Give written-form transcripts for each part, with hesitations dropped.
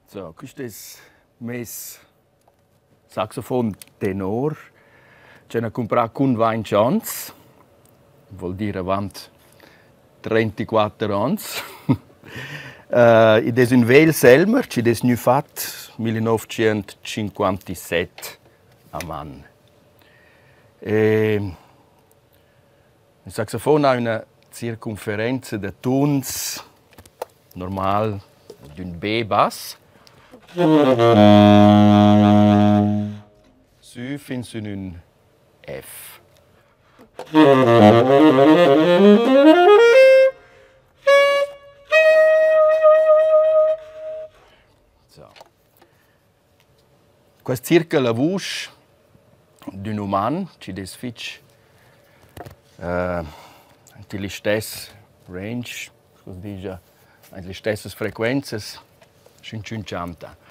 So, questo è il saxofono tenor. Ce ne comprato con 20 anni, vuol dire avanti 34 anni. Ed è un vecchio Selmer, che è nu fatto nel 1957 a man. Il saxofono ha una circonferenza di tons normale di un B-bass. Su fin su un F. So. Questo è circa la voce di un umano, che è fitch le stesse range, cosa dice, le stesse frequenze, 550.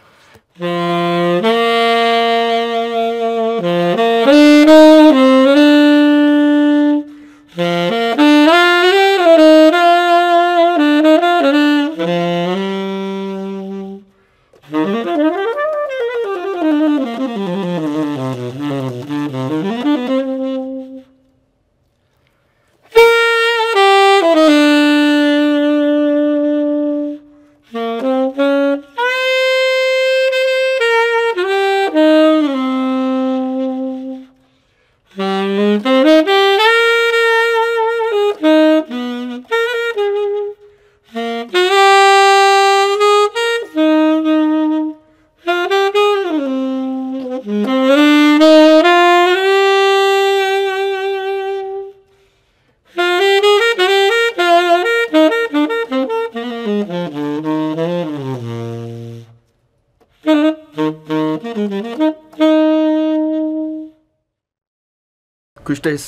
Questo è il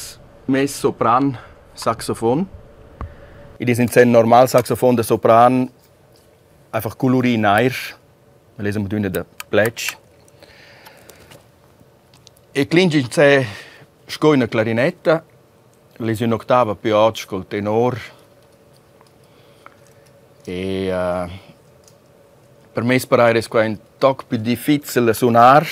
mezzo-sopran saxophon. Ed è un normal saxophon da sopran, einfach colorito nero. Wir lesen mit der Plätsch. E klingt c'è una clarinetta, lesi un'ottava più alta col tenor. E per me sparare è un tocco più difficile suonare,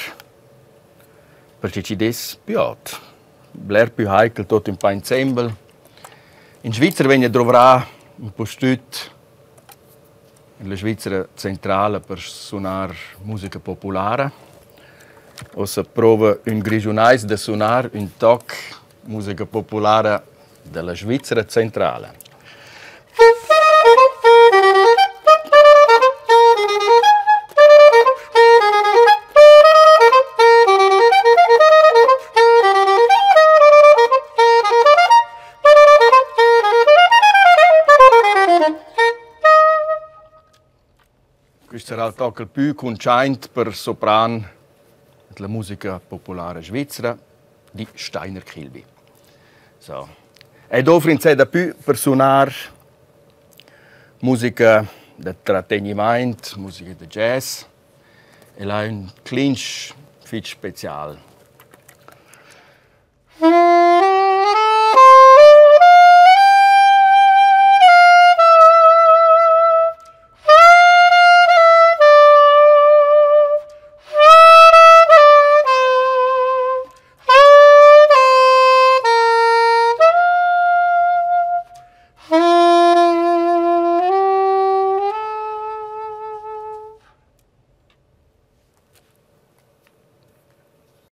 perché ci è più alto. Bler più heikel tutto in pa ensemble. In Svizzera vengono troverà un postuto nella Svizzera centrale per suonare musica popolare. O se prova un grigionais da suonare un toc musica popolare della Svizzera centrale. Questo sarà il tocco più conosciuto per sopran della musica popolare svizzera di Steiner Kilby. So. Ed offre da più per suonare musica di trattenimento, musica di jazz e ha un clinch fit speciale.